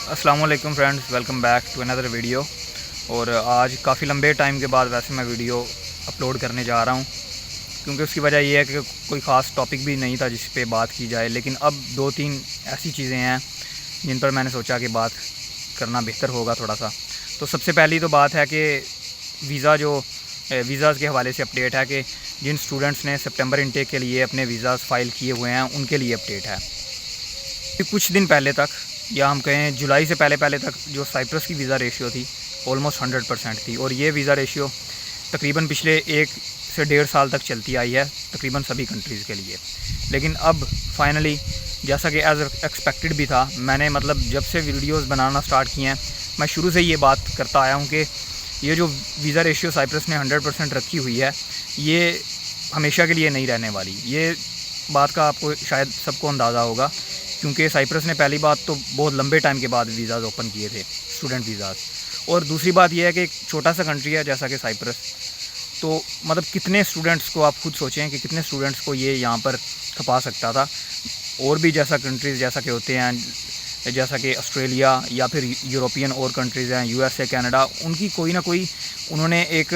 अस्सलाम वालेकुम friends, welcome back to another video. और आज काफ़ी लंबे टाइम के बाद वैसे मैं वीडियो अपलोड करने जा रहा हूं, क्योंकि उसकी वजह यह है कि कोई ख़ास टॉपिक भी नहीं था जिस पे बात की जाए, लेकिन अब दो तीन ऐसी चीज़ें हैं जिन पर मैंने सोचा कि बात करना बेहतर होगा थोड़ा सा। तो सबसे पहली तो बात है कि वीज़ाज़ के हवाले से अपडेट है कि जिन स्टूडेंट्स ने सितंबर इनटेक के लिए अपने वीज़ाज़ फ़ाइल किए हुए हैं उनके लिए अपडेट है। कुछ दिन पहले तक, या हम कहें जुलाई से पहले तक, जो साइप्रस की वीज़ा रेशियो थी ऑलमोस्ट 100% थी, और ये वीज़ा रेशियो तकरीबन पिछले 1 से 1.5 साल तक चलती आई है तकरीबन सभी कंट्रीज़ के लिए। लेकिन अब फाइनली, जैसा कि एज़ एक्सपेक्टेड भी था, मैंने जब से वीडियोस बनाना स्टार्ट किए हैं, मैं शुरू से ये बात करता आया हूँ कि ये जो वीज़ा रेशियो साइप्रस ने 100% रखी हुई है, ये हमेशा के लिए नहीं रहने वाली। ये बात का आपको शायद सबको अंदाज़ा होगा, क्योंकि साइप्रस ने पहली बात तो बहुत लंबे टाइम के बाद वीज़ाज़ ओपन किए थे, स्टूडेंट वीज़ाज़। और दूसरी बात यह है कि एक छोटा सा कंट्री है जैसा कि साइप्रस, तो कितने स्टूडेंट्स को, आप खुद सोचें कि कितने स्टूडेंट्स को ये यहाँ पर खपा सकता था। और भी जैसा कंट्रीज़ जैसा कि होते हैं, जैसा कि ऑस्ट्रेलिया या फिर यूरोपियन और कंट्रीज़ हैं, USA, कनाडा, उनकी कोई ना कोई उन्होंने एक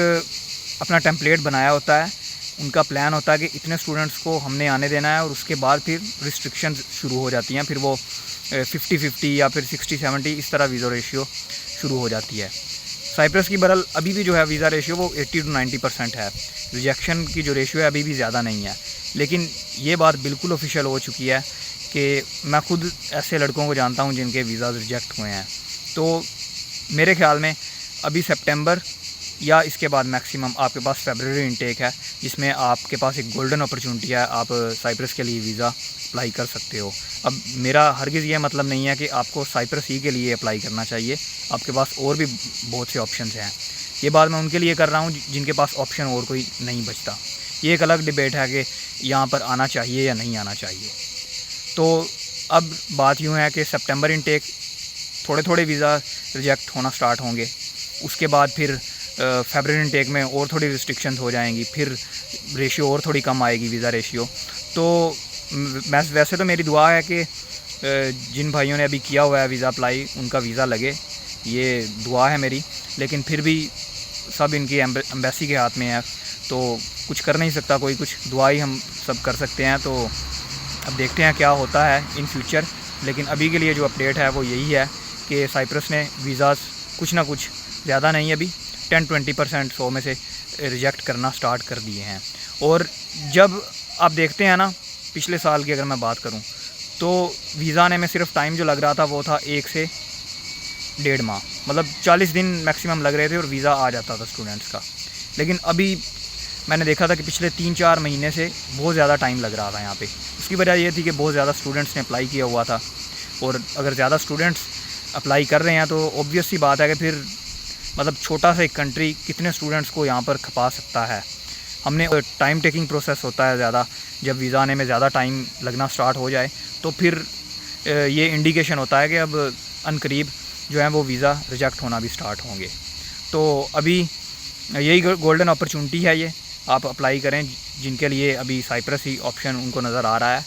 अपना टेम्पलेट बनाया होता है। उनका प्लान होता है कि इतने स्टूडेंट्स को हमने आने देना है, और उसके बाद फिर रिस्ट्रिक्शंस शुरू हो जाती हैं। फिर वो 50-50 या फिर 60-70 इस तरह वीज़ा रेशियो शुरू हो जाती है। साइप्रस की बरल अभी भी जो है वीज़ा रेशियो वो 80 to 90% है। रिजेक्शन की जो रेशियो है अभी भी ज़्यादा नहीं है। लेकिन ये बात बिल्कुल ऑफिशियल हो चुकी है कि मैं खुद ऐसे लड़कों को जानता हूँ जिनके वीज़ाज़ रिजेक्ट हुए हैं। तो मेरे ख्याल में अभी सितंबर या इसके बाद मैक्सिमम आपके पास फरवरी इनटेक है, जिसमें आपके पास एक गोल्डन अपॉर्चुनिटी है, आप साइप्रस के लिए वीज़ा अप्लाई कर सकते हो। अब मेरा हरगिज़ ये मतलब नहीं है कि आपको साइप्रस ही के लिए अप्लाई करना चाहिए, आपके पास और भी बहुत से ऑप्शंस हैं। ये बात मैं उनके लिए कर रहा हूँ जिनके पास ऑप्शन और कोई नहीं बचता। ये एक अलग डिबेट है कि यहाँ पर आना चाहिए या नहीं आना चाहिए। तो अब बात यूँ है कि सितंबर इनटेक थोड़े थोड़े वीज़ा रिजेक्ट होना स्टार्ट होंगे, उसके बाद फिर फरवरी इनटेक में और थोड़ी रिस्ट्रिक्शंस हो जाएंगी, फिर रेशियो और थोड़ी कम आएगी वीज़ा रेशियो। तो वैसे तो मेरी दुआ है कि जिन भाइयों ने अभी किया हुआ है वीज़ा अप्लाई, उनका वीज़ा लगे, ये दुआ है मेरी। लेकिन फिर भी सब इनकी एम्बेसी के हाथ में है, तो कुछ कर नहीं सकता कोई, कुछ दुआ ही हम सब कर सकते हैं। तो अब देखते हैं क्या होता है इन फ्यूचर। लेकिन अभी के लिए जो अपडेट है वो यही है कि साइप्रस ने वीज़ाज़ कुछ ना कुछ, ज़्यादा नहीं, अभी 10-20% 100 में से रिजेक्ट करना स्टार्ट कर दिए हैं। और जब आप देखते हैं ना, पिछले साल की अगर मैं बात करूं, तो वीज़ा आने में सिर्फ टाइम जो लग रहा था वो था 1 से 1.5 माह, 40 दिन मैक्सिमम लग रहे थे और वीज़ा आ जाता था स्टूडेंट्स का। लेकिन अभी मैंने देखा था कि पिछले 3-4 महीने से बहुत ज़्यादा टाइम लग रहा था यहाँ पे। उसकी वजह ये थी कि बहुत ज़्यादा स्टूडेंट्स ने अप्लाई किया हुआ था, और अगर ज़्यादा स्टूडेंट्स अप्लाई कर रहे हैं तो ऑब्वियस सी बात है कि फिर छोटा सा एक कंट्री कितने स्टूडेंट्स को यहाँ पर खपा सकता है। हमने टाइम टेकिंग प्रोसेस होता है ज़्यादा, जब वीज़ा आने में ज़्यादा टाइम लगना स्टार्ट हो जाए तो फिर ये इंडिकेशन होता है कि अब अनकरीब जो है वो वीज़ा रिजेक्ट होना भी स्टार्ट होंगे। तो अभी यही गोल्डन अपॉर्चुनिटी है, ये आप अप्लाई करें जिनके लिए अभी साइप्रस ही ऑप्शन उनको नज़र आ रहा है।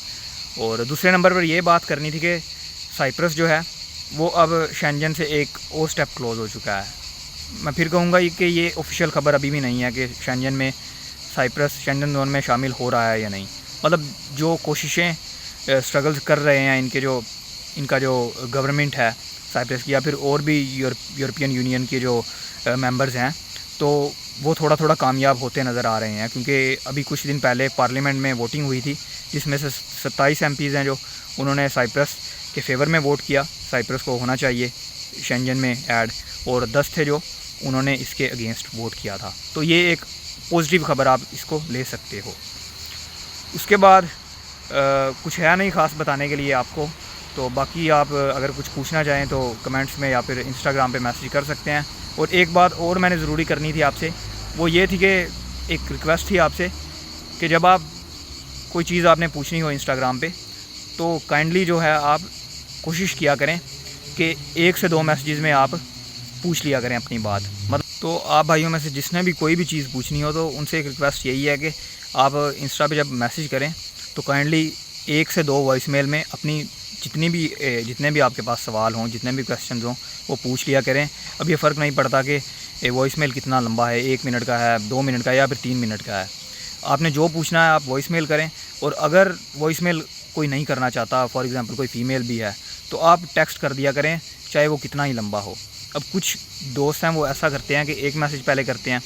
और दूसरे नंबर पर ये बात करनी थी कि साइप्रस जो है वो अब शेंजन से एक और स्टेप क्लोज़ हो चुका है। मैं फिर कहूँगा कि ये ऑफिशियल ख़बर अभी भी नहीं है कि शेंजन में साइप्रस शेंजन जोन में शामिल हो रहा है या नहीं। जो कोशिशें, स्ट्रगल्स कर रहे हैं इनका जो गवर्नमेंट है साइप्रस की, या फिर और भी यूरोपियन यूनियन के जो मेंबर्स हैं, तो वो थोड़ा थोड़ा कामयाब होते नज़र आ रहे हैं। क्योंकि अभी कुछ दिन पहले पार्लियामेंट में वोटिंग हुई थी, जिसमें से 27 MPs हैं जो उन्होंने साइप्रस के फेवर में वोट किया, साइप्रस को होना चाहिए शेंजन में ऐड, और 10 थे जो उन्होंने इसके अगेंस्ट वोट किया था। तो ये एक पॉजिटिव खबर, आप इसको ले सकते हो। उसके बाद कुछ है नहीं ख़ास बताने के लिए आपको। तो बाकी आप अगर कुछ पूछना चाहें तो कमेंट्स में या फिर इंस्टाग्राम पे मैसेज कर सकते हैं। और एक बात और मैंने ज़रूरी करनी थी आपसे, वो ये थी कि एक रिक्वेस्ट थी आपसे कि जब आप कोई चीज़ आपने पूछनी हो इंस्टाग्राम पे, तो काइंडली जो है आप कोशिश किया करें कि 1 से 2 मैसेजेस में आप पूछ लिया करें अपनी बात। तो आप भाइयों में से जिसने भी कोई भी चीज़ पूछनी हो, तो उनसे एक रिक्वेस्ट यही है कि आप इंस्टा पे जब मैसेज करें तो काइंडली 1 से 2 वॉइस मेल में अपनी जितने भी आपके पास सवाल हों, जितने भी क्वेश्चन हों, वो पूछ लिया करें। अब ये फ़र्क नहीं पड़ता कि वॉइस मेल कितना लंबा है, 1 मिनट का है, 2 मिनट का है या फिर 3 मिनट का है। आपने जो पूछना है आप वॉइस मेल करें। और अगर वॉइस मेल कोई नहीं करना चाहता, फॉर एग्ज़ाम्पल कोई फ़ीमेल भी है, तो आप टेक्स्ट कर दिया करें, चाहे वो कितना ही लंबा हो। अब कुछ दोस्त हैं वो ऐसा करते हैं कि एक मैसेज पहले करते हैं,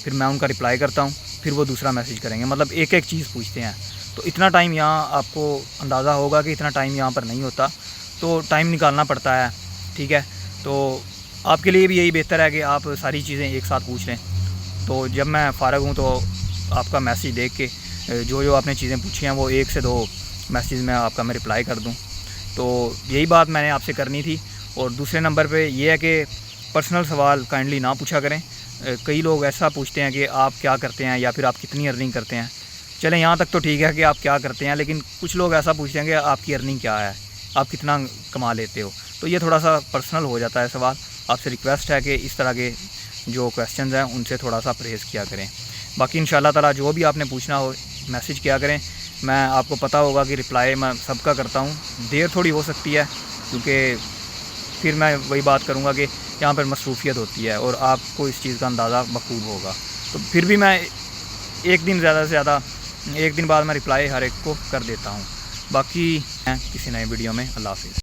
फिर मैं उनका रिप्लाई करता हूँ, फिर वो दूसरा मैसेज करेंगे, मतलब एक एक चीज़ पूछते हैं। तो इतना टाइम यहाँ आपको अंदाज़ा होगा कि इतना टाइम यहाँ पर नहीं होता, तो टाइम निकालना पड़ता है, ठीक है। तो आपके लिए भी यही बेहतर है कि आप सारी चीज़ें एक साथ पूछ लें। तो जब मैं फ़ारग हूँ तो आपका मैसेज देख के जो आपने चीज़ें पूछी हैं वो 1 से 2 मैसेज में आपका मैं रिप्लाई कर दूँ। तो यही बात मैंने आपसे करनी थी। और दूसरे नंबर पे ये है कि पर्सनल सवाल काइंडली ना पूछा करें। कई लोग ऐसा पूछते हैं कि आप क्या करते हैं या फिर आप कितनी अर्निंग करते हैं। चलें यहाँ तक तो ठीक है कि आप क्या करते हैं, लेकिन कुछ लोग ऐसा पूछते हैं कि आपकी अर्निंग क्या है, आप कितना कमा लेते हो। तो ये थोड़ा सा पर्सनल हो जाता है सवाल। आपसे रिक्वेस्ट है कि इस तरह के जो क्वेश्चंस हैं उनसे थोड़ा सा परहेज़ किया करें। बाकी इंशाल्लाह ताला जो भी आपने पूछना हो मैसेज किया करें। मैं आपको पता होगा कि रिप्लाई मैं सबका करता हूँ। देर थोड़ी हो सकती है क्योंकि फिर मैं वही बात करूँगा कि यहाँ पर मसरूफ़ियत होती है और आपको इस चीज़ का अंदाज़ा बखूब होगा। तो फिर भी मैं एक दिन ज़्यादा से ज़्यादा 1 दिन बाद मैं रिप्लाई हर एक को कर देता हूँ। बाकी किसी नए वीडियो में अल्लाह हाफ़िज़।